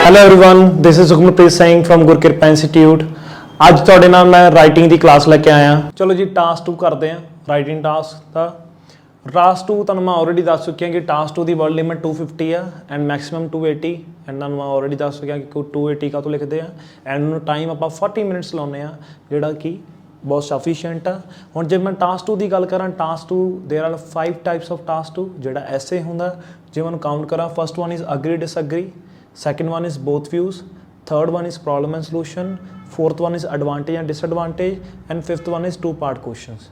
Hello everyone, this is Sukhmanpreet Singh from Gurkirpa institute. ਅੱਜ ਤੁਹਾਡੇ ਨਾਲ ਮੈਂ ਰਾਈਟਿੰਗ ਦੀ ਕਲਾਸ ਲੈ ਕੇ ਆਇਆ। ਚਲੋ ਜੀ ਟਾਸਕ 2 ਕਰਦੇ ਹਾਂ। ਰਾਈਟਿੰਗ ਟਾਸਕ ਦਾ ਟਾਸਕ 2 ਤੁਹਾਨੂੰ ਮੈਂ ਆਲਰੇਡੀ ਦੱਸ ਚੁੱਕਿਆ ਕਿ ਟਾਸਕ 2 ਦੀ ਵਰਡ ਲਿਮਿਟ 250 ਆ ਐਂਡ ਮੈਕਸਿਮਮ 280 ਐਂਡ ਤੁਹਾਨੂੰ ਮੈਂ ਆਲਰੇਡੀ ਦੱਸ ਚੁੱਕਿਆ ਕਿ 280 ਕਾਹਤੋਂ ਲਿਖਦੇ ਆ ਐਂਡ ਉਹਨੂੰ ਟਾਈਮ ਆਪਾਂ 40 ਮਿੰਟਸ ਲਾਉਂਦੇ ਆ ਜਿਹੜਾ ਕਿ ਬਹੁਤ ਸਫੀਸ਼ੀਐਂਟ ਆ। ਹੁਣ ਜੇ ਮੈਂ ਟਾਸਕ 2 ਦੀ ਗੱਲ ਕਰਾਂ, task 2 there are 5 types of task 2 ਜਿਹੜਾ ਐਸੇ ਹੁੰਦਾ। ਜੇ ਮੈਂ ਕਾਊਂਟ ਕਰਾਂ, first one is agree disagree, second one is both views, third one is problem and solution, fourth one is advantage and disadvantage and fifth one is two part questions।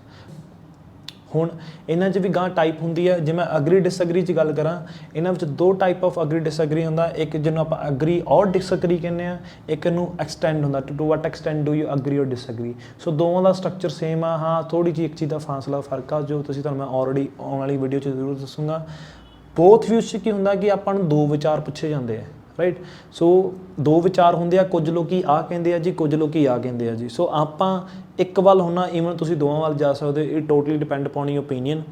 ਹੁਣ ਇਹਨਾਂ 'ਚ ਵੀ ਗਾਂ type ਹੁੰਦੀ ਹੈ। ਜੇ ਮੈਂ agree ਡਿਸਅਗਰੀ 'ਚ ਗੱਲ ਕਰਾਂ, ਇਹਨਾਂ ਵਿੱਚ ਦੋ ਟਾਈਪ ਆਫ ਅਗਰੀ ਡਿਸਅਗਰੀ ਹੁੰਦਾ। ਇੱਕ ਜਿਹਨੂੰ ਆਪਾਂ ਅਗਰੀ ਔਰ ਡਿਸਅਗਰੀ ਕਹਿੰਦੇ ਆ, ਇੱਕ ਇਹਨੂੰ ਐਕਸਟੈਂਡ ਹੁੰਦਾ to what extend do you agree or disagree. ਸੋ ਦੋਵਾਂ ਦਾ ਸਟਰਕਚਰ ਸੇਮ ਆ, ਹਾਂ ਥੋੜ੍ਹੀ ਜਿਹੀ ਇੱਕ ਚੀਜ਼ ਦਾ ਫਾਸਲਾ ਫਰਕ ਆ ਜੋ ਤੁਹਾਨੂੰ ਮੈਂ ਆਲਰੇਡੀ ਆਉਣ ਵਾਲੀ ਵੀਡੀਓ 'ਚ ਜ਼ਰੂਰ ਦੱਸੂੰਗਾ। ਬੋਥ ਵਿਊਜ਼ 'ਚ ਕੀ ਹੁੰਦਾ ਕਿ ਆਪਾਂ ਨੂੰ ਦੋ ਵਿਚਾਰ ਪੁੱਛੇ ਜਾਂਦੇ ਆ, ਰਾਈਟ। ਸੋ ਦੋ ਵਿਚਾਰ ਹੁੰਦੇ ਆ, ਕੁਝ ਲੋਕੀ ਆ ਕਹਿੰਦੇ ਆ ਜੀ, ਕੁਝ ਲੋਕੀ ਆ ਕਹਿੰਦੇ ਆ ਜੀ। ਸੋ ਆਪਾਂ ਇੱਕ ਵੱਲ ਹੋਣਾ, ਈਵਨ ਤੁਸੀਂ ਦੋਵਾਂ ਵੱਲ ਜਾ ਸਕਦੇ ਹੋ। It totally depend upon your opinion.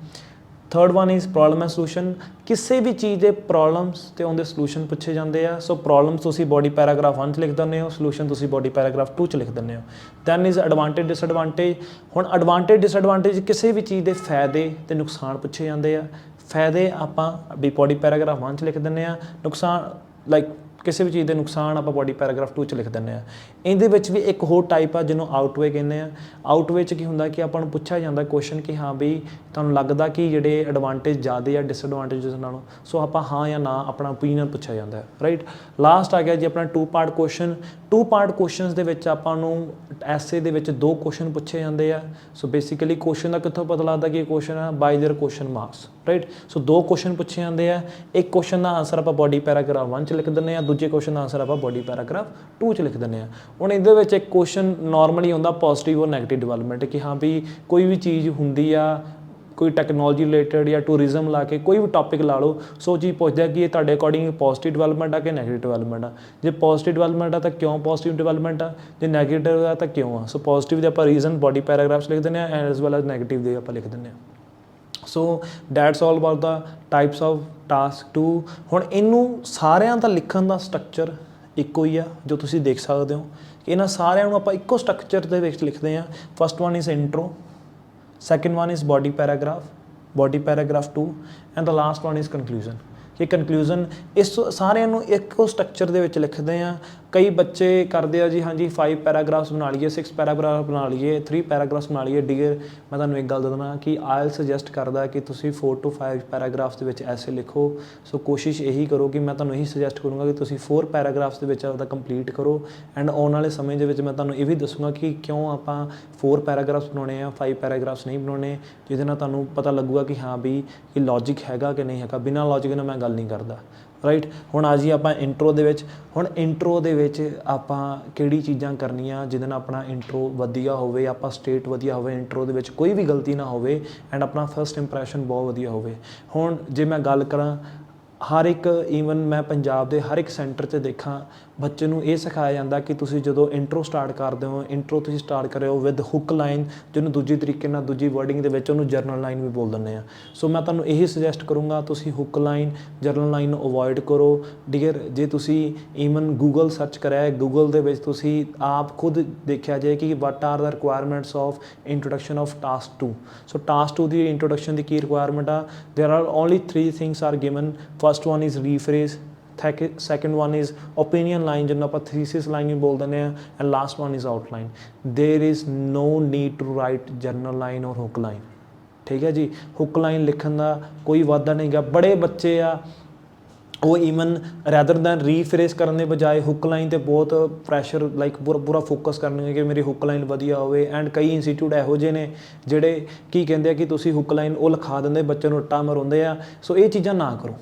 Third one is problem and solution. ਕਿਸੇ ਵੀ ਚੀਜ਼ ਦੇ ਪ੍ਰੋਬਲਮਸ ਅਤੇ ਉਹਦੇ ਸੋਲੂਸ਼ਨ ਪੁੱਛੇ ਜਾਂਦੇ ਆ। ਸੋ ਪ੍ਰੋਬਲਮਸ ਤੁਸੀਂ ਬੋਡੀ ਪੈਰਾਗ੍ਰਾਫ 1 'ਚ ਲਿਖ ਦਿੰਦੇ ਹੋ, ਸੋਲੂਸ਼ਨ ਤੁਸੀਂ ਬੋਡੀ ਪੈਰਾਗ੍ਰਾਫ 2 'ਚ ਲਿਖ ਦਿੰਦੇ ਹੋ। Then is advantage disadvantage. ਹੁਣ ਐਡਵਾਂਟੇਜ ਡਿਸਐਡਵਾਂਟੇਜ ਕਿਸੇ ਵੀ ਚੀਜ਼ ਦੇ ਫਾਇਦੇ ਅਤੇ ਨੁਕਸਾਨ ਪੁੱਛੇ ਜਾਂਦੇ ਆ। ਫਾਇਦੇ ਆਪਾਂ ਵੀ ਬੋਡੀ ਪੈਰਾਗ੍ਰਾਫ 1 'ਚ ਲਿਖ ਦਿੰਦੇ ਹਾਂ, ਨੁਕਸਾਨ ਲਾਈਕ ਕਿਸੇ ਵੀ ਚੀਜ਼ ਦੇ ਨੁਕਸਾਨ ਆਪਾਂ ਬੋਡੀ ਪੈਰਾਗ੍ਰਾਫ 2 'ਚ ਲਿਖ ਦਿੰਦੇ ਹਾਂ। ਇਹਦੇ ਵਿੱਚ ਵੀ ਇੱਕ ਹੋਰ ਟਾਈਪ ਆ ਜਿਹਨੂੰ ਆਊਟਵੇ ਕਹਿੰਦੇ ਆ। ਆਊਟਵੇ 'ਚ ਕੀ ਹੁੰਦਾ ਕਿ ਆਪਾਂ ਨੂੰ ਪੁੱਛਿਆ ਜਾਂਦਾ ਕੁਐਸਚਨ ਕਿ ਹਾਂ ਵੀ ਤੁਹਾਨੂੰ ਲੱਗਦਾ ਕਿ ਜਿਹੜੇ ਐਡਵਾਂਟੇਜ ਜ਼ਿਆਦਾ ਆ ਡਿਸਐਡਵਾਂਟੇਜਸ ਨਾਲੋਂ। ਸੋ ਆਪਾਂ ਹਾਂ ਜਾਂ ਨਾ ਆਪਣਾ ਓਪੀਨੀਅਨ ਪੁੱਛਿਆ ਜਾਂਦਾ ਹੈ, ਰਾਈਟ। ਲਾਸਟ ਆ ਗਿਆ ਜੀ ਆਪਣਾ two part question. Two part questions ਦੇ ਵਿੱਚ ਆਪਾਂ ਨੂੰ ਐਸੇ ਦੇ ਵਿੱਚ ਦੋ ਕੁਐਸਚਨ ਪੁੱਛੇ ਜਾਂਦੇ ਆ। ਸੋ ਬੇਸਿਕਲੀ ਕੁਐਸਚਨ ਦਾ ਕਿੱਥੋਂ ਪਤਾ ਲੱਗਦਾ ਕਿ ਇਹ ਕੁਐਸਚਨ ਆ? ਬਾਈ ਦੇਅਰ ਕੁਐਸਚਨ ਮਾਰਕਸ, ਰਾਈਟ। ਸੋ ਦੋ ਕੁਐਸਚਨ ਪੁੱਛੇ ਜਾਂਦੇ ਆ। ਇੱਕ ਕੁਐਸਚਨ ਦਾ ਆਂਸਰ ਆਪਾਂ ਬੋਡੀ ਪੈਰਾਗ੍ਰਾਫ 1 'ਚ ਲਿਖ ਦਿੰਦੇ ਹਾਂ, ਦੂਜੇ ਕੁਐਸਚਨ ਦਾ ਆਂਸਰ ਆਪਾਂ ਬੋਡੀ ਪੈਰਾਗ੍ਰਾਫ 2 'ਚ ਲਿਖ ਦਿੰਦੇ ਹਾਂ। ਹੁਣ ਇਹਦੇ ਵਿੱਚ ਇੱਕ ਕੁਐਸਚਨ ਨਾਰਮਲੀ ਹੁੰਦਾ ਪੋਜ਼ੀਟਿਵ ਔਰ ਨੈਗੇਟਿਵ ਡਿਵੈਲਪਮੈਂਟ, ਕਿ ਹਾਂ ਵੀ ਕੋਈ ਵੀ ਚੀਜ਼ ਹੁੰਦੀ ਆ, ਕੋਈ ਟੈਕਨੋਲੋਜੀ ਰਿਲੇਟਡ ਜਾਂ ਟੂਰਿਜ਼ਮ ਲਾ ਕੇ ਕੋਈ ਵੀ ਟੌਪਿਕ ਲਾ ਲਓ। ਸੋ ਚੀਜ਼ ਪੁੱਛਦਾ ਕਿ ਇਹ ਤੁਹਾਡੇ ਅਕੋਰਡਿੰਗ ਪੋਜ਼ੀਟਿਵ ਡਿਵੈਲਪਮੈਂਟ ਆ ਕਿ ਨੈਗੇਟਿਵ ਡਿਵੈਲਪਮੈਂਟ ਆ। ਜੇ ਪੋਜ਼ੀਟਿਵ ਡਿਵੈਲਪਮੈਂਟ ਆ ਤਾਂ ਕਿਉਂ ਪੋਜ਼ੀਟਿਵ ਡਿਵੈਲਪਮੈਂਟ ਆ, ਜੇ ਨੈਗੇਟਿਵ ਆ ਤਾਂ ਕਿਉਂ ਆ। ਸੋ ਪੋਜ਼ੀਟਿਵ ਦੇ ਆਪਾਂ ਰੀਜ਼ਨ ਬੋਡੀ ਪੈਰਾਗ੍ਰਾਫਸ ਲਿਖ ਦਿੰਦੇ ਹਾਂ and as well as negative ਦੇ ਆਪਾਂ ਲਿਖ ਦਿੰਦੇ ਹਾਂ। So that's all about the types of task 2। ਹੁਣ ਇਹਨੂੰ ਸਾਰਿਆਂ ਦਾ ਲਿਖਣ ਦਾ ਸਟਰਕਚਰ ਇੱਕੋ ਹੀ ਆ ਜੋ ਤੁਸੀਂ ਦੇਖ ਸਕਦੇ ਹੋ। ਇਹਨਾਂ ਸਾਰਿਆਂ ਨੂੰ ਆਪਾਂ ਇੱਕੋ ਸਟਰਕਚਰ ਦੇ ਵਿੱਚ ਲਿਖਦੇ ਹਾਂ। First one is intro, second one is body paragraph 2 and the last one is conclusion। ਕਿ ਕਨਕਲੂਜਨ ਇਸ ਸਾਰਿਆਂ ਨੂੰ ਇੱਕੋ ਸਟਰਕਚਰ ਦੇ ਵਿੱਚ ਲਿਖਦੇ ਹਾਂ। ਕਈ ਬੱਚੇ ਕਰਦੇ ਆ ਜੀ ਹਾਂਜੀ 5 ਪੈਰਾਗ੍ਰਾਫਸ ਬਣਾ ਲਈਏ, 6 ਪੈਰਾਗ੍ਰਾਫ ਬਣਾ ਲਈਏ, 3 ਪੈਰਾਗ੍ਰਾਫਸ ਬਣਾ ਲਈਏ। ਡੀਅਰ ਮੈਂ ਤੁਹਾਨੂੰ ਇੱਕ ਗੱਲ ਦੱਸਣਾ ਕਿ ਆਇਲ ਸੁਜੈਸਟ ਕਰਦਾ ਕਿ ਤੁਸੀਂ 4 to 5 ਪੈਰਾਗ੍ਰਾਫਸ ਦੇ ਵਿੱਚ ਐਸੇ ਲਿਖੋ। ਸੋ ਕੋਸ਼ਿਸ਼ ਇਹੀ ਕਰੋ ਕਿ ਮੈਂ ਤੁਹਾਨੂੰ ਇਹੀ ਸੁਜੈਸਟ ਕਰੂੰਗਾ ਕਿ ਤੁਸੀਂ 4 ਪੈਰਾਗ੍ਰਾਫਸ ਦੇ ਵਿੱਚ ਆਪਦਾ ਕੰਪਲੀਟ ਕਰੋ। ਐਂਡ ਆਉਣ ਵਾਲੇ ਸਮੇਂ ਦੇ ਵਿੱਚ ਮੈਂ ਤੁਹਾਨੂੰ ਇਹ ਵੀ ਦੱਸੂੰਗਾ ਕਿ ਕਿਉਂ ਆਪਾਂ 4 ਪੈਰਾਗ੍ਰਾਫਸ ਬਣਾਉਣੇ ਆ, 5 ਪੈਰਾਗ੍ਰਾਫਸ ਨਹੀਂ ਬਣਾਉਣੇ, ਜਿਹਦੇ ਨਾਲ ਤੁਹਾਨੂੰ ਪਤਾ ਲੱਗੂਗਾ ਕਿ ਹਾਂ ਵੀ ਇਹ ਲੌਜਿਕ ਹੈਗਾ ਕਿ ਨਹੀਂ ਹੈਗਾ। ਬਿਨਾਂ ਲੌਜਿਕ ਨਾਲ ਮੈਂ ਗੱਲ ਨਹੀਂ ਕਰਦਾ, ਰਾਈਟ। ਹੁਣ ਆ ਜੀ ਆਪਾਂ ਇੰਟਰੋ ਦੇ ਵਿੱਚ। ਹੁਣ ਇੰਟਰੋ ਦੇ ਵਿੱਚ ਆਪਾਂ ਕਿਹੜੀ ਚੀਜ਼ਾਂ ਕਰਨੀਆਂ ਜਿਹਦੇ ਨਾਲ ਆਪਣਾ ਇੰਟਰੋ ਵਧੀਆ ਹੋਵੇ, ਆਪਾਂ ਸਟੇਟ ਵਧੀਆ ਹੋਵੇ, ਇੰਟਰੋ ਦੇ ਵਿੱਚ ਕੋਈ ਵੀ ਗਲਤੀ ਨਾ ਹੋਵੇ ਐਂਡ ਆਪਣਾ ਫਸਟ ਇੰਪਰੈਸ਼ਨ ਬਹੁਤ ਵਧੀਆ ਹੋਵੇ। ਹੁਣ ਜੇ ਮੈਂ ਗੱਲ ਕਰਾਂ, ਹਰ ਇੱਕ ਈਵਨ ਮੈਂ ਪੰਜਾਬ ਦੇ ਹਰ ਇੱਕ ਸੈਂਟਰ 'ਚ ਦੇਖਾਂ ਬੱਚੇ ਨੂੰ ਇਹ ਸਿਖਾਇਆ ਜਾਂਦਾ ਕਿ ਤੁਸੀਂ ਜਦੋਂ ਇੰਟਰੋ ਸਟਾਰਟ ਕਰਦੇ ਹੋ, ਇੰਟਰੋ ਤੁਸੀਂ ਸਟਾਰਟ ਕਰਿਓ ਵਿਦ ਹੁੱਕ ਲਾਈਨ, ਜਿਹਨੂੰ ਦੂਜੀ ਤਰੀਕੇ ਨਾਲ ਦੂਜੀ ਵਰਡਿੰਗ ਦੇ ਵਿੱਚ ਉਹਨੂੰ ਜਰਨਲ ਲਾਈਨ ਵੀ ਬੋਲ ਦਿੰਦੇ ਆ। ਸੋ ਮੈਂ ਤੁਹਾਨੂੰ ਇਹੀ ਸੁਜੈਸਟ ਕਰੂੰਗਾ ਤੁਸੀਂ ਹੁੱਕ ਲਾਈਨ, ਜਰਨਲ ਲਾਈਨ ਨੂੰ ਅਵੋਇਡ ਕਰੋ। ਡੀਅਰ ਜੇ ਤੁਸੀਂ ਈਵਨ ਗੂਗਲ ਸਰਚ ਕਰਿਆ, ਗੂਗਲ ਦੇ ਵਿੱਚ ਤੁਸੀਂ ਆਪ ਖੁਦ ਦੇਖਿਆ ਜਾਏ ਕਿ what are the requirements of introduction of task 2। So task 2 the introduction the Ki requirement ਆ? ਦੇਰ R only 3 things are given. First one is rephrase, second one is opinion line ਜਿਹਨੂੰ ਆਪਾਂ thesis line ਵੀ ਬੋਲ ਦਿੰਦੇ ਹਾਂ, and last one is outline। there is no need to write journal line or hook line, ਠੀਕ ਹੈ ਜੀ। Hook line ਲਿਖਣ ਦਾ ਕੋਈ ਵਾਧਾ ਨਹੀਂ ਗਾ। ਬੜੇ ਬੱਚੇ ਆ ਉਹ ਈਵਨ ਰੈਦਰ ਦੈਨ ਰੀਫਰੇਸ ਕਰਨ ਦੇ ਬਜਾਏ ਹੁੱਕ ਲਾਈਨ 'ਤੇ ਬਹੁਤ ਪ੍ਰੈਸ਼ਰ ਲਾਈਕ ਪੂਰਾ ਫੋਕਸ ਕਰਨਗੇ ਕਿ ਮੇਰੀ ਹੁੱਕ ਲਾਈਨ ਵਧੀਆ ਹੋਵੇ। ਐਂਡ ਕਈ ਇੰਸਟੀਟਿਊਟ ਇਹੋ ਜਿਹੇ ਨੇ ਜਿਹੜੇ ਕੀ ਕਹਿੰਦੇ ਆ ਕਿ ਤੁਸੀਂ ਹੁੱਕ ਲਾਈਨ ਉਹ ਲਿਖਾ ਦਿੰਦੇ, ਬੱਚੇ ਨੂੰ ਰੱਟਾ ਮਰਾਉਂਦੇ ਆ। ਸੋ ਇਹ ਚੀਜ਼ਾਂ ਨਾ ਕਰੋ,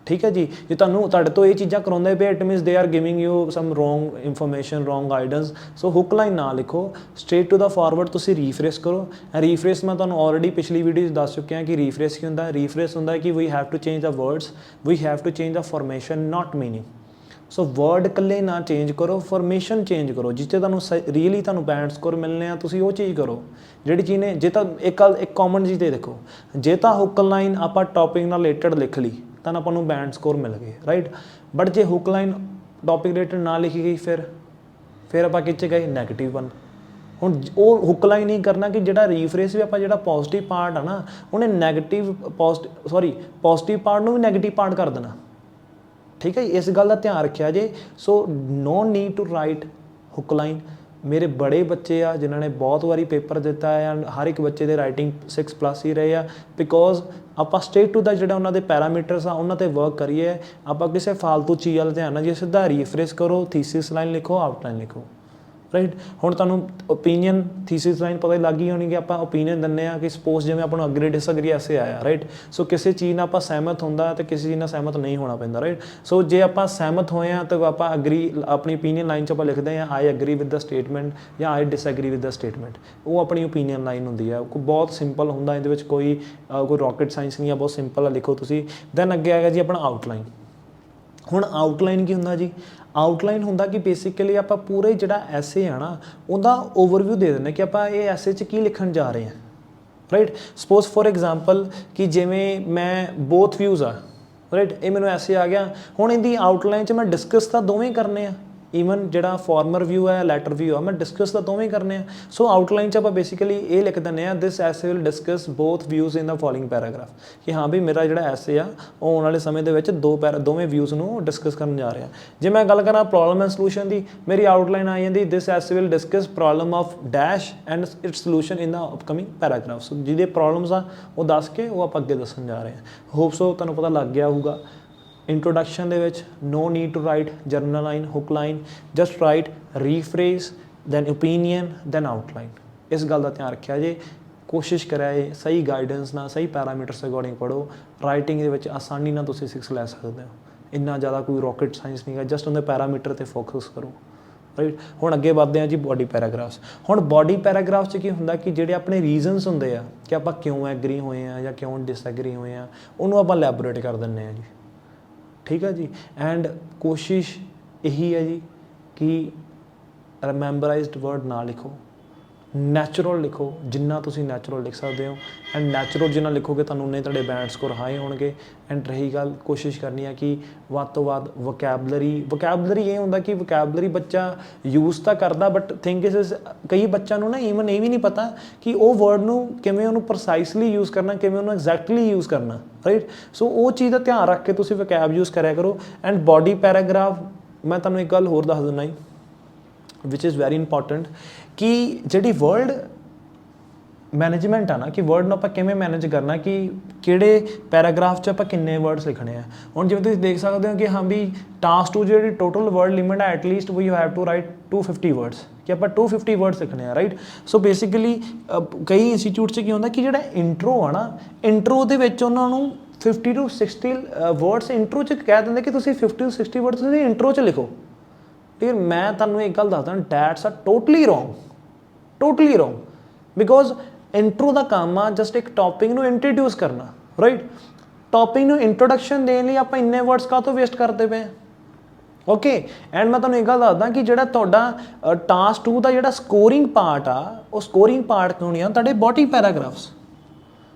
ਠੀਕ ਹੈ ਜੀ। ਜੇ ਤੁਹਾਡੇ ਤੋਂ ਇਹ ਚੀਜ਼ਾਂ ਕਰਾਉਂਦੇ ਪਏ, it means they are giving you sum wrong information, wrong guidance. So hook line ਨਾ ਲਿਖੋ, ਸਟ੍ਰੇਟ ਟੂ ਦਾ ਫਾਰਵਰਡ ਤੁਸੀਂ ਰੀਫਰੇਸ ਕਰੋ। ਰੀਫਰੇਸ ਮੈਂ ਤੁਹਾਨੂੰ ਆਲਰੇਡੀ ਪਿਛਲੀ ਵੀਡੀਓ 'ਚ ਦੱਸ ਚੁੱਕਿਆ ਕਿ ਰੀਫਰੇਸ ਕੀ ਹੁੰਦਾ। ਰੀਫਰੇਸ ਹੁੰਦਾ ਕਿ we have to change the words, we have to change the formation, not meaning. So word ਇਕੱਲੇ ਨਾ ਚੇਂਜ ਕਰੋ, ਫੋਰਮੇਸ਼ਨ ਚੇਂਜ ਕਰੋ। ਜਿੱਥੇ ਤੁਹਾਨੂੰ ਰੀਅਲੀ ਤੁਹਾਨੂੰ ਬੈਂਡ ਸਕੋਰ ਮਿਲਣੇ ਆ, ਤੁਸੀਂ ਉਹ ਚੀਜ਼ ਕਰੋ ਜਿਹੜੀ ਚੀਜ਼ ਨੇ। ਜੇ ਤਾਂ ਇੱਕ ਕਾਮਨ ਚੀਜ਼ 'ਤੇ ਦੇਖੋ, ਜੇ ਤਾਂ ਹੁੱਕ ਲਾਈਨ ਆਪਾਂ ਟੌਪਿਕ ਨਾਲ ਰਿਲੇਟਡ ਲਿਖ ਲਈ ਤਾਂ ਆਪਾਂ ਨੂੰ ਬੈਂਡ ਸਕੋਰ ਮਿਲ ਗਏ, ਰਾਈਟ। ਬਟ ਜੇ ਹੁੱਕ ਲਾਈਨ टॉपिक रिलेटेड ना लिखी गई फिर आप किस गए -1। ਹੁਣ ਉਹ ਹੁਕਲਾ ਹੀ ਨਹੀਂ ਕਰਨਾ ਕਿ ਜਿਹੜਾ ਰੀਫਰੇਸ ਵੀ ਆਪਾਂ ਜਿਹੜਾ ਪੋਜ਼ਿਟਿਵ ਪਾਰਟ ਆ ਨਾ ਉਹਨੇ ਪੋਜ਼ਿਟਿਵ ਪਾਰਟ ਨੂੰ ਵੀ ਨੈਗੇਟਿਵ ਪਾਰਟ ਕਰ ਦੇਣਾ। ਠੀਕ ਹੈ, ਇਸ ਗੱਲ ਦਾ ਧਿਆਨ ਰੱਖਿਆ ਜੇ। So no need to write hook line. ਮੇਰੇ ਬੜੇ ਬੱਚੇ ਆ ਜਿਨ੍ਹਾਂ ਨੇ ਬਹੁਤ ਵਾਰੀ ਪੇਪਰ ਦਿੱਤਾ ਹੈ, ਹਰ ਇੱਕ ਬੱਚੇ ਦੇ ਰਾਈਟਿੰਗ 6+ ਹੀ ਰਹੇ ਆ, ਬਿਕੋਜ਼ ਆਪਾਂ ਸਟੇਟ ਟੂ ਦਾ ਜਿਹੜਾ ਉਹਨਾਂ ਦੇ ਪੈਰਾਮੀਟਰਸ ਆ ਉਹਨਾਂ 'ਤੇ ਵਰਕ ਕਰੀਏ। ਆਪਾਂ ਕਿਸੇ ਫਾਲਤੂ ਚੀਜ਼ ਵੱਲ ਧਿਆਨ ਨਾ ਜੇ ਸਿੱਧਾ ਰੀਫਰੇਸ ਕਰੋ, ਥੀਸਿਸ ਲਾਈਨ ਲਿਖੋ, ਆਊਟਲਾਈਨ ਲਿਖੋ। ਰਾਈਟ, ਹੁਣ ਤੁਹਾਨੂੰ ਓਪੀਨੀਅਨ ਥੀਸਿਸ ਲਾਈਨ ਪਤਾ ਲੱਗ ਗਈ ਹੋਣੀ ਕਿ ਆਪਾਂ ਓਪੀਨੀਅਨ ਦਿੰਦੇ ਹਾਂ ਕਿ ਸਪੋਜ਼ ਜਿਵੇਂ ਆਪਾਂ ਨੂੰ ਅਗਰੀ ਡਿਸਅਗਰੀ ਐਸੇ ਆਇਆ। ਰਾਈਟ, ਸੋ ਕਿਸੇ ਚੀਜ਼ ਨਾਲ ਆਪਾਂ ਸਹਿਮਤ ਹੁੰਦਾ ਅਤੇ ਕਿਸੇ ਚੀਜ਼ ਨਾਲ ਸਹਿਮਤ ਨਹੀਂ ਹੋਣਾ ਪੈਂਦਾ। ਰਾਈਟ, ਸੋ ਜੇ ਆਪਾਂ ਸਹਿਮਤ ਹੋਏ ਹਾਂ ਤਾਂ ਆਪਾਂ ਅਗਰੀ ਆਪਣੀ ਓਪੀਨੀਅਨ ਲਾਈਨ 'ਚ ਆਪਾਂ ਲਿਖਦੇ ਹਾਂ I agree with the statement ਜਾਂ ਆਈ ਡਿਸਐਗਰੀ ਵਿਦ ਦ ਸਟੇਟਮੈਂਟ। ਉਹ ਆਪਣੀ ਓਪੀਨੀਅਨ ਲਾਈਨ ਹੁੰਦੀ ਹੈ, ਬਹੁਤ ਸਿੰਪਲ ਹੁੰਦਾ, ਇਹਦੇ ਵਿੱਚ ਕੋਈ ਰੋਕਟ ਸਾਇੰਸ ਨਹੀਂ ਆ, ਬਹੁਤ ਸਿੰਪਲ ਆ, ਲਿਖੋ ਤੁਸੀਂ। ਦੈਨ ਅੱਗੇ ਆਏਗਾ ਜੀ ਆਪਣਾ ਆਊਟਲਾਈਨ। ਹੁਣ ਆਊਟਲਾਈਨ ਕੀ ਹੁੰਦਾ ਜੀ? ਆਊਟਲਾਈਨ ਹੁੰਦਾ ਕਿ ਬੇਸਿਕਲੀ ਆਪਾਂ ਪੂਰੇ ਜਿਹੜਾ ਐਸੇ ਆ ਨਾ ਉਹਦਾ ਓਵਰਵਿਊ ਦੇ ਦਿੰਦੇ ਕਿ ਆਪਾਂ ਇਹ ਐਸੇ 'ਚ ਕੀ ਲਿਖਣ ਜਾ ਰਹੇ ਹਾਂ। ਰਾਈਟ, ਸਪੋਜ਼ ਫੋਰ ਐਗਜ਼ਾਮਪਲ ਕਿ ਜਿਵੇਂ ਮੈਂ ਬੋਥ ਵਿਊਜ਼ ਆ। ਰਾਈਟ, ਇਹ ਮੈਨੂੰ ਐਸੇ ਆ ਗਿਆ। ਹੁਣ ਇਹਦੀ ਆਊਟਲਾਈਨ 'ਚ ਮੈਂ ਡਿਸਕਸ ਤਾਂ ਦੋਵੇਂ ਕਰਨੇ ਆ, ਈਵਨ ਜਿਹੜਾ ਫਾਰਮਰ ਵਿਊ ਹੈ, ਲੈਟਰ ਵਿਊ ਆ, ਮੈਂ ਡਿਸਕਸ ਤਾਂ ਦੋਵੇਂ ਕਰਨੇ ਆ। ਸੋ ਆਊਟਲਾਈਨ 'ਚ ਆਪਾਂ ਬੇਸਿਕਲੀ ਇਹ ਲਿਖ ਦਿੰਦੇ ਹਾਂ ਦਿਸ essay will discuss both views in the following paragraph, ਕਿ ਹਾਂ ਵੀ ਮੇਰਾ ਜਿਹੜਾ ਐਸੇ ਆ ਉਹ ਆਉਣ ਵਾਲੇ ਸਮੇਂ ਦੇ ਵਿੱਚ ਦੋਵੇਂ ਵਿਊਜ਼ ਨੂੰ ਡਿਸਕਸ ਕਰਨ ਜਾ ਰਿਹਾ। ਜੇ ਮੈਂ ਗੱਲ ਕਰਾਂ ਪ੍ਰੋਬਲਮ ਐਂਡ ਸੋਲੂਸ਼ਨ ਦੀ, ਮੇਰੀ ਆਊਟਲਾਈਨ ਆ ਜਾਂਦੀ this essay will discuss problem of dash and its solution in the upcoming paragraph. So ਜਿਹਦੇ ਪ੍ਰੋਬਲਮਸ ਆ ਉਹ ਦੱਸ ਕੇ ਉਹ ਆਪਾਂ ਅੱਗੇ ਦੱਸਣ ਜਾ ਰਹੇ ਹਾਂ। ਹੋਪ ਸੋ ਤੁਹਾਨੂੰ ਪਤਾ ਲੱਗ ਗਿਆ ਹੋਊਗਾ। ਇੰਟਰੋਡਕਸ਼ਨ ਦੇ ਵਿੱਚ no need to write journal line, hook line, just write rephrase, then opinion, then outline। ਇਸ ਗੱਲ ਦਾ ਧਿਆਨ ਰੱਖਿਆ ਜੇ। ਕੋਸ਼ਿਸ਼ ਕਰਿਆ ਜੇ ਸਹੀ ਗਾਈਡੈਂਸ ਨਾਲ, ਸਹੀ ਪੈਰਾਮੀਟਰਸ ਅਕੋਰਡਿੰਗ ਪੜ੍ਹੋ। ਰਾਈਟਿੰਗ ਦੇ ਵਿੱਚ ਆਸਾਨੀ ਨਾਲ ਤੁਸੀਂ 6 ਲੈ ਸਕਦੇ ਹੋ। ਇੰਨਾ ਜ਼ਿਆਦਾ ਕੋਈ ਰੋਕਟ ਸਾਇੰਸ ਨਹੀਂ ਹੈ, ਜਸਟ ਉਹਦੇ ਪੈਰਾਮੀਟਰ 'ਤੇ ਫੋਕਸ ਕਰੋ। ਰਾਈਟ, ਹੁਣ ਅੱਗੇ ਵੱਧਦੇ ਹਾਂ ਜੀ ਬੋਡੀ ਪੈਰਾਗ੍ਰਾਫਸ। ਹੁਣ ਬੋਡੀ ਪੈਰਾਗ੍ਰਾਫ 'ਚ ਕੀ ਹੁੰਦਾ ਕਿ ਜਿਹੜੇ ਆਪਣੇ ਰੀਜ਼ਨਸ ਹੁੰਦੇ ਆ ਕਿ ਆਪਾਂ ਕਿਉਂ ਐਗਰੀ ਹੋਏ ਆ ਜਾਂ ਕਿਉਂ ਡਿਸਐਗਰੀ ਹੋਏ ਆ, ਉਹਨੂੰ ਆਪਾਂ ਲੈਬੋਰੇਟ ਕਰ ਦਿੰਦੇ ਹਾਂ ਜੀ। ਠੀਕ ਹੈ ਜੀ, ਐਂਡ ਕੋਸ਼ਿਸ਼ ਇਹੀ ਹੈ ਜੀ ਕਿ ਰਿਮੈਂਬਰਾਈਜ਼ਡ ਵਰਡ ਨਾ ਲਿਖੋ, ਨੈਚੁਰਲ ਲਿਖੋ ਜਿੰਨਾ ਤੁਸੀਂ ਨੈਚੁਰਲ ਲਿਖ ਸਕਦੇ ਹੋ। ਐਂਡ ਨੈਚੁਰਲ ਜਿੰਨਾ ਲਿਖੋਗੇ ਤੁਹਾਨੂੰ ਉਨੇ ਤੁਹਾਡੇ ਬੈਂਡ ਸਕੋਰ ਹਾਈ ਹੋਣਗੇ। ਐਂਡ ਰਹੀ ਗੱਲ, ਕੋਸ਼ਿਸ਼ ਕਰਨੀ ਹੈ ਕਿ ਵੱਧ ਤੋਂ ਵੱਧ ਵੋਕੈਬਲਰੀ ਇਹ ਹੁੰਦਾ ਕਿ ਵੋਕੈਬਲਰੀ ਬੱਚਾ ਯੂਜ਼ ਤਾਂ ਕਰਦਾ, ਬਟ ਥਿੰਕ ਇਸ ਕਈ ਬੱਚਿਆਂ ਨੂੰ ਨਾ ਈਵਨ ਇਹ ਵੀ ਨਹੀਂ ਪਤਾ ਕਿ ਉਹ ਵਰਡ ਨੂੰ ਕਿਵੇਂ ਉਹਨੂੰ ਪ੍ਰਸਾਈਸਲੀ ਯੂਜ਼ ਕਰਨਾ, ਕਿਵੇਂ ਉਹਨੂੰ ਐਗਜ਼ੈਕਟਲੀ ਯੂਜ਼ ਕਰਨਾ। ਰਾਈਟ, ਸੋ ਉਹ ਚੀਜ਼ ਦਾ ਧਿਆਨ ਰੱਖ ਕੇ ਤੁਸੀਂ ਵੋਕੈਬ ਯੂਜ਼ ਕਰਿਆ ਕਰੋ। ਐਂਡ ਬੋਡੀ ਪੈਰਾਗ੍ਰਾਫ ਮੈਂ ਤੁਹਾਨੂੰ ਇੱਕ ਗੱਲ ਹੋਰ ਦੱਸ ਦਿੰਦਾ ਜੀ ਵਿਚ ਇਜ਼ ਵੈਰੀ ਇੰਪੋਰਟੈਂਟ ਕਿ ਜਿਹੜੀ ਵਰਡ ਮੈਨੇਜਮੈਂਟ ਆ ਨਾ, ਕਿ ਵਰਡ ਨੂੰ ਆਪਾਂ ਕਿਵੇਂ ਮੈਨੇਜ ਕਰਨਾ, ਕਿ ਕਿਹੜੇ ਪੈਰਾਗ੍ਰਾਫ 'ਚ ਆਪਾਂ ਕਿੰਨੇ ਵਰਡਸ ਲਿਖਣੇ ਆ। ਹੁਣ ਜਿਵੇਂ ਤੁਸੀਂ ਦੇਖ ਸਕਦੇ ਹੋ ਕਿ ਹਾਂ ਵੀ ਟਾਸਕ 2 ਜਿਹੜੀ ਟੋਟਲ ਵਰਡ ਲਿਮਿਟ ਹੈ at least we you have to write 250 words, ਕਿ ਆਪਾਂ 250 ਵਰਡਸ ਲਿਖਣੇ ਆ। ਰਾਈਟ, ਸੋ ਬੇਸਿਕਲੀ ਕਈ ਇੰਸਟੀਚਿਊਟ 'ਚ ਕੀ ਹੁੰਦਾ ਕਿ ਜਿਹੜਾ ਇੰਟਰੋ ਆ ਨਾ, ਇੰਟਰੋ ਦੇ ਵਿੱਚ ਉਹਨਾਂ ਨੂੰ 50 to 60 ਵਰਡਸ ਇੰਟਰੋ 'ਚ ਕਹਿ ਦਿੰਦੇ ਕਿ ਤੁਸੀਂ 50 to 60 ਵਰਡਸ ਤੁਸੀਂ ਇੰਟਰੋ 'ਚ ਲਿਖੋ। ਠੀਕ ਹੈ, ਮੈਂ ਤੁਹਾਨੂੰ ਇੱਕ ਗੱਲ ਦੱਸਦਾ, that's are totally wrong because intro ਦਾ ਕੰਮ ਆ ਜਸਟ ਇੱਕ ਟੌਪਿਕ ਨੂੰ ਇੰਟਰੋਡਿਊਸ ਕਰਨਾ। ਰਾਈਟ, ਟੌਪਿਕ ਨੂੰ ਇੰਟਰੋਡਕਸ਼ਨ ਦੇਣ ਲਈ ਆਪਾਂ ਇੰਨੇ ਵਰਡਸ ਕਾਹਤੋਂ ਵੇਸਟ ਕਰਦੇ ਪਏ। ਓਕੇ, ਐਂਡ ਮੈਂ ਤੁਹਾਨੂੰ ਇੱਕ ਗੱਲ ਦੱਸਦਾ ਕਿ ਜਿਹੜਾ ਤੁਹਾਡਾ ਟਾਸਕ 2 ਦਾ ਜਿਹੜਾ ਸਕੋਰਿੰਗ ਪਾਰਟ ਆ, ਉਹ ਸਕੋਰਿੰਗ ਪਾਰਟ ਹੋਣੀ ਆ ਤੁਹਾਡੇ ਬੋਡੀ ਪੈਰਾਗ੍ਰਾਫਸ।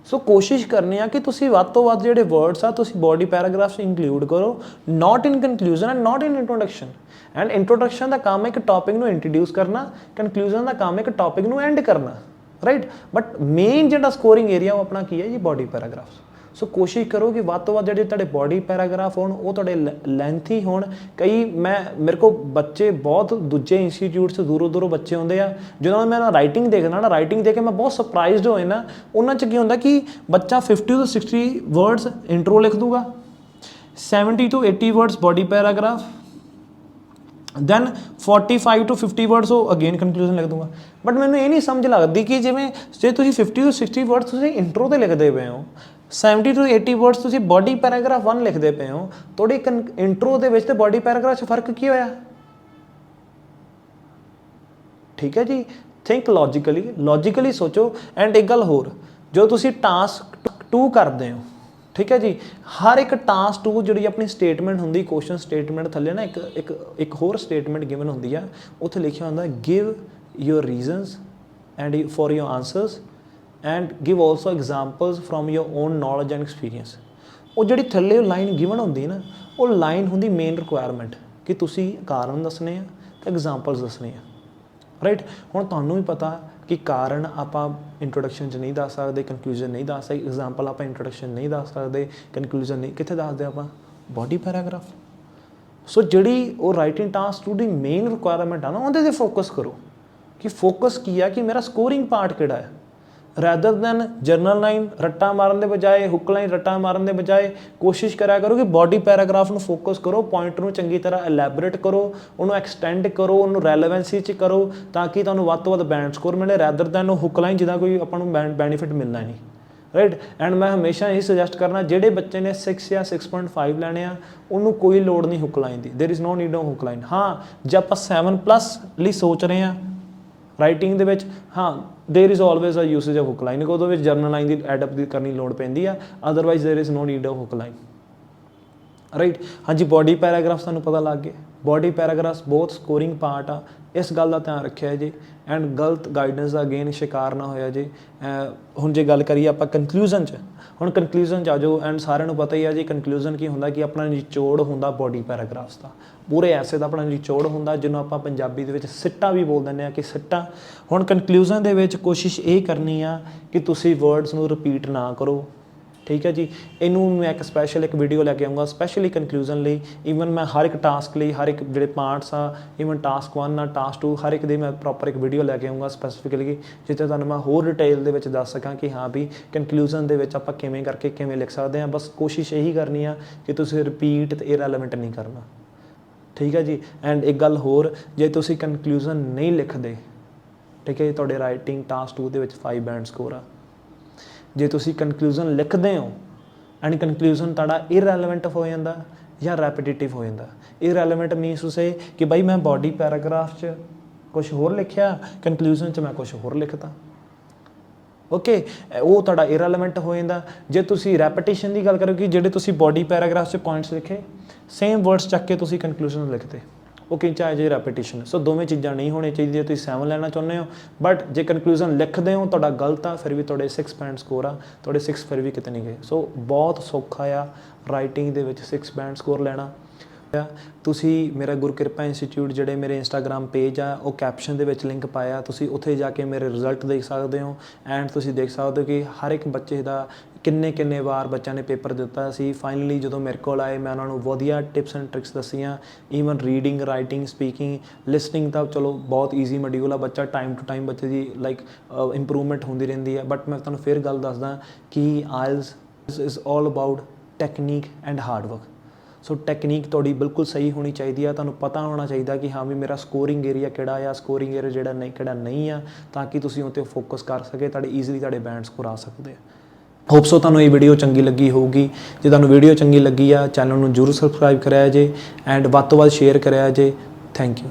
ਸੋ ਕੋਸ਼ਿਸ਼ ਕਰਨੀ ਆ ਕਿ ਤੁਸੀਂ ਵੱਧ ਤੋਂ ਵੱਧ ਜਿਹੜੇ ਵਰਡਸ ਆ ਤੁਸੀਂ ਬੋਡੀ ਪੈਰਾਗ੍ਰਾਫਸ ਇੰਕਲੂਡ ਕਰੋ, not in conclusion and not in introduction. And introduction ਦਾ ਕੰਮ ਹੈ ਇੱਕ ਟੌਪਿਕ ਨੂੰ ਇੰਟਰੋਡਿਊਸ ਕਰਨਾ, ਕਨਕਲੂਜਨ ਦਾ ਕੰਮ ਹੈ ਇੱਕ ਟੌਪਿਕ ਨੂੰ ਐਂਡ ਕਰਨਾ। ਰਾਈਟ, ਬਟ ਮੇਨ ਜਿਹੜਾ ਸਕੋਰਿੰਗ ਏਰੀਆ ਉਹ ਆਪਣਾ ਕੀ ਹੈ ਜੀ, ਬੋਡੀ ਪੈਰਾਗ੍ਰਾਫਸ। ਸੋ ਕੋਸ਼ਿਸ਼ ਕਰੋ ਕਿ ਵੱਧ ਤੋਂ ਵੱਧ ਜਿਹੜੇ ਤੁਹਾਡੇ ਬੋਡੀ ਪੈਰਾਗ੍ਰਾਫ ਹੋਣ ਉਹ ਤੁਹਾਡੇ ਲੈਂਥੀ ਹੋਣ। ਮੇਰੇ ਕੋਲ ਬੱਚੇ ਬਹੁਤ ਦੂਜੇ ਇੰਸਟੀਚਿਊਟ 'ਚ ਦੂਰੋਂ ਬੱਚੇ ਆਉਂਦੇ ਆ, ਜਦੋਂ ਮੈਂ ਰਾਈਟਿੰਗ ਦੇਖਦਾ ਨਾ, ਰਾਈਟਿੰਗ ਦੇਖ ਕੇ ਮੈਂ ਬਹੁਤ ਸਰਪ੍ਰਾਈਜ਼ਡ ਹੋਏ ਨਾ। ਉਹਨਾਂ 'ਚ ਕੀ ਹੁੰਦਾ ਕਿ ਬੱਚਾ 50 to 60 ਵਰਡਸ ਇੰਟਰੋ ਲਿਖ ਦੂਗਾ, 70 to 80 words body paragraph, then 45 to 50 words ਉਹ ਅਗੇਨ ਕਨਕਲੂਜਨ ਲਿਖ ਦੂੰਗਾ। ਬਟ ਮੈਨੂੰ ਇਹ ਨਹੀਂ ਸਮਝ ਲੱਗਦੀ ਕਿ ਜਿਵੇਂ ਜੇ ਤੁਸੀਂ 50 to 60 ਵਰਡਸ ਤੁਸੀਂ ਇੰਟਰੋ 'ਤੇ ਲਿਖਦੇ ਪਏ ਹੋ, 70 to 80 ਵਰਡਸ ਤੁਸੀਂ ਬੋਡੀ ਪੈਰਾਗ੍ਰਾਫ 1 ਲਿਖਦੇ ਪਏ ਹੋ, ਤੁਹਾਡੀ ਇੰਟਰੋ ਦੇ ਵਿੱਚ ਤੇ ਬੋਡੀ ਪੈਰਾਗ੍ਰਾਫ 'ਚ ਫਰਕ ਕੀ ਹੋਇਆ? ਠੀਕ ਹੈ ਜੀ, ਥਿੰਕ ਲੌਜੀਕਲੀ ਸੋਚੋ। ਐਂਡ ਇੱਕ ਗੱਲ ਹੋਰ, ਜੋ ਤੁਸੀਂ ਟਾਸਕ 2 ਕਰਦੇ ਹੋ, ਠੀਕ ਹੈ ਜੀ, ਹਰ ਇੱਕ ਟਾਸਕ 2 ਜਿਹੜੀ ਆਪਣੀ ਸਟੇਟਮੈਂਟ ਹੁੰਦੀ, ਕੁਐਸਚਨ ਸਟੇਟਮੈਂਟ ਥੱਲੇ ਨਾ ਇੱਕ ਹੋਰ ਸਟੇਟਮੈਂਟ ਗਿਵਨ ਹੁੰਦੀ ਆ, ਉੱਥੇ ਲਿਖਿਆ ਹੁੰਦਾ give your reasons and for your answers and give also examples from your own knowledge and experience. ਉਹ ਜਿਹੜੀ ਥੱਲੇ ਲਾਈਨ ਗਿਵਨ ਹੁੰਦੀ ਨਾ, ਉਹ ਲਾਈਨ ਹੁੰਦੀ ਮੇਨ ਰਿਕੁਆਇਰਮੈਂਟ कि तुसी कारण दसने आ ते एग्जाम्पल्स दसने आ, राइट। हुण तुहानूं भी पता कि कारण आपां इंट्रोडक्शन च नहीं दस सकते, कंक्लूजन नहीं दस सकते, एग्जाम्पल आपां इंट्रोडक्शन नहीं दस सकते, कंक्लूजन नहीं, कित्थे दसदे आपां बॉडी पैराग्राफ। सो जिहड़ी वो राइटिंग टास्क दी मेन रिक्वायरमेंट आ ना उहदे ते फोकस करो कि फोकस की है कि मेरा स्कोरिंग पार्ट किहड़ा है, रैदर दैन जर्नल लाइन रट्टा मारन दे बजाए, हुक लाइन रट्टा मारन दे बजाए कोशिश करा करो कि बॉडी पैराग्राफ नूं फोकस करो, पॉइंट नूं चंगी तरह एलैबोरेट करो, उन्होंने एक्सटेंड करो, उन्होंने रैलेवेंसी च करो ताकि तुहानूं वध तो वध बैंड स्कोर मिले, रैदर दैन हुक लाइन जिदा कोई आपां नूं बेनीफिट मिलना नहीं, राइट। एंड मैं हमेशा यही सुजैसट करना ਜਿਹੜੇ ਬੱਚੇ ने 6 या 6.5 ਲੈਣੇ ਆ ਉਹਨੂੰ ਕੋਈ ਲੋੜ ਨਹੀਂ ਹੁੱਕ ਲਾਈਨ ਦੀ, there is no need of hook line. हाँ ਜੇ ਆਪਾਂ 7+ ਲਈ ਸੋਚ ਰਹੇ ਆ ਰਾਈਟਿੰਗ ਦੇ ਵਿੱਚ, ਹਾਂ there is always a usage of hook line, ਉਹਦੇ ਵਿੱਚ ਜਰਨਲ ਲਾइन ਦੀ ਐਡਅਪ ਦੀ ਕਰਨੀ ਲੋੜ ਪੈਂਦੀ ਆ, otherwise there is no need of hook line, right. हाँ जी बॉडी पैराग्राफ तुहानूं पता लग गए, बॉडी पैराग्राफ्स बहुत स्कोरिंग पार्ट आ, इस गल का ध्यान रखिया जी। एंड गलत गाइडेंस का अगेन शिकार ना होया जी। हुण जे गल करिए आपां कंक्लूजन च, हुण कंक्लूजन च आ जाओ। एंड सारिਆਂ ਨੂੰ पता ही है जी कंक्लूजन की हुंदा कि अपना निचोड़ हुंदा बॉडी पैराग्राफ्स का, पूरे ऐसे का अपना निचोड़ हुंदा जिन्हों आपां पंजाबी दे विच सिट्टा भी बोल दिंदे आ कि सिट्टा। हुण कंक्लूजन दे विच कोशिश ये करनी आ कि तुसीं वर्ड्स नूं रिपीट ना करो, ठीक है जी। इनू मैं एक स्पैशल एक वीडियो लैके आऊँगा स्पैशली कंक्लूजन ਲਈ, ਈਵਨ मैं हर एक टास्क ਲਈ हर एक ਜਿਹੜੇ पार्ट्स आ, ਈਵਨ टास्क 1 ਆ टास्क 2 हर एक ਦੇ मैं प्रॉपर एक वीडियो लैके आऊँगा स्पैसीफिकली, जिੱਥੇ ਤੁਹਾਨੂੰ मैं होर डिटेल ਦੇ ਵਿੱਚ ਦੱਸ ਸਕਾਂ कि हाँ भी कंक्लूजन ਦੇ ਵਿੱਚ ਆਪਾਂ ਕਿਵੇਂ ਕਰਕੇ ਕਿਵੇਂ ਲਿਖ ਸਕਦੇ ਹਾਂ। बस कोशिश यही करनी आ कि ਤੁਸੀਂ रिपीट ਤੇ इरैलेवेंट नहीं करना, ठीक है जी। एंड एक गल होर, जे ਤੁਸੀਂ कंक्लूजन नहीं लिखते, ठीक है, ਤੁਹਾਡੇ राइटिंग टास्क 2 ਦੇ ਵਿੱਚ 5 बैंड स्कोर आ। जे तुसी कंक्लूजन लिखते हो एंड कंक्लूजन तुहाडा इरैलेवेंट हो जाता या रैपीटेटिव हो जाता। इरैलेवेंट मीनस टू से कि भाई मैं बॉडी पैराग्राफ च कुछ होर लिखिया, कंक्लूजन च मैं कुछ होर लिखता, ओके, वो तुहाडा इरैलेवेंट हो जाता। जे तुसी रैपीटेशन की गल करो कि जिहड़े तुसी बॉडी पैराग्राफ च पॉइंट्स लिखे सेम वर्ड्स चक के तुसी कंक्लूजन लिखते, ਉਹ ਕਿੰਚਾ ਹੈ ਜੀ ਰੈਪੀਟੀਸ਼ਨ। ਸੋ ਦੋਵੇਂ ਚੀਜ਼ਾਂ ਨਹੀਂ ਹੋਣੀਆਂ ਚਾਹੀਦੀਆਂ। ਤੁਸੀਂ 7 ਲੈਣਾ ਚਾਹੁੰਦੇ ਹੋ ਬਟ ਜੇ ਕਨਕਲੂਜਨ ਲਿਖਦੇ ਹੋ ਤੁਹਾਡਾ ਗਲਤ ਆ, ਫਿਰ ਵੀ ਤੁਹਾਡੇ 6 ਬੈਂਡ ਸਕੋਰ ਆ, ਤੁਹਾਡੇ 6 ਫਿਰ ਵੀ ਕਿਤੇ ਨਹੀਂ ਗਏ। ਸੋ ਬਹੁਤ ਸੌਖਾ ਆ ਰਾਈਟਿੰਗ ਦੇ ਵਿੱਚ 6 ਬੈਂਡ ਸਕੋਰ ਲੈਣਾ। ਤੁਸੀਂ ਮੇਰਾ ਗੁਰਕਿਰਪਾ ਇੰਸਟੀਚਿਊਟ ਜਿਹੜੇ ਮੇਰੇ ਇੰਸਟਾਗ੍ਰਾਮ ਪੇਜ ਆ ਉਹ ਕੈਪਸ਼ਨ ਦੇ ਵਿੱਚ ਲਿੰਕ ਪਾਇਆ, ਤੁਸੀਂ ਉੱਥੇ ਜਾ ਕੇ ਮੇਰੇ ਰਿਜ਼ਲਟ ਦੇਖ ਸਕਦੇ ਹੋ। ਐਂਡ ਤੁਸੀਂ ਦੇਖ ਸਕਦੇ ਹੋ ਕਿ ਹਰ ਇੱਕ ਬੱਚੇ ਦਾ ਕਿੰਨੇ ਵਾਰ ਬੱਚਿਆਂ ਨੇ ਪੇਪਰ ਦਿੱਤਾ ਸੀ। ਫਾਈਨਲੀ ਜਦੋਂ ਮੇਰੇ ਕੋਲ ਆਏ ਮੈਂ ਉਹਨਾਂ ਨੂੰ ਵਧੀਆ ਟਿਪਸ ਐਂਡ ਟ੍ਰਿਕਸ ਦੱਸੀਆਂ। Even reading, writing, speaking, listening ਤਾਂ ਚਲੋ ਬਹੁਤ ਈਜ਼ੀ ਮੋਡਿਊਲ ਆ, ਬੱਚਾ ਟਾਈਮ ਟੂ ਟਾਈਮ ਬੱਚੇ ਦੀ ਲਾਈਕ ਇੰਪਰੂਵਮੈਂਟ ਹੁੰਦੀ ਰਹਿੰਦੀ ਹੈ। ਬਟ ਮੈਂ ਤੁਹਾਨੂੰ ਫਿਰ ਗੱਲ ਦੱਸਦਾ ਕਿ IELTS is all about technique and hard work. So technique ਤੁਹਾਡੀ ਬਿਲਕੁਲ ਸਹੀ ਹੋਣੀ ਚਾਹੀਦੀ ਆ। ਤੁਹਾਨੂੰ ਪਤਾ ਹੋਣਾ ਚਾਹੀਦਾ ਕਿ ਹਾਂ ਵੀ ਮੇਰਾ ਸਕੋਰਿੰਗ ਏਰੀਆ ਕਿਹੜਾ ਆ, ਸਕੋਰਿੰਗ ਏਰੀਆ ਜਿਹੜਾ ਨਹੀਂ ਕਿਹੜਾ ਨਹੀਂ ਆ, ਤਾਂ ਕਿ ਤੁਸੀਂ ਉਹ 'ਤੇ ਫੋਕਸ ਕਰ ਸਕੇ, ਤੁਹਾਡੇ ਈਜ਼ੀਲੀ ਤੁਹਾਡੇ ਬੈਂਡ ਸਕੋਰ ਆ ਸਕਦੇ ਆ। ਹੋਪ ਸੋ ਤੁਹਾਨੂੰ ਇਹ ਵੀਡੀਓ ਚੰਗੀ ਲੱਗੀ ਹੋਊਗੀ। ਜੇ ਤੁਹਾਨੂੰ ਵੀਡੀਓ ਚੰਗੀ ਲੱਗੀ ਆ ਚੈਨਲ ਨੂੰ ਜ਼ਰੂਰ ਸਬਸਕ੍ਰਾਈਬ ਕਰਿਆ ਜੇ ਐਂਡ ਵੱਧ ਤੋਂ ਵੱਧ ਸ਼ੇਅਰ ਕਰਿਆ ਜੇ। Thank you.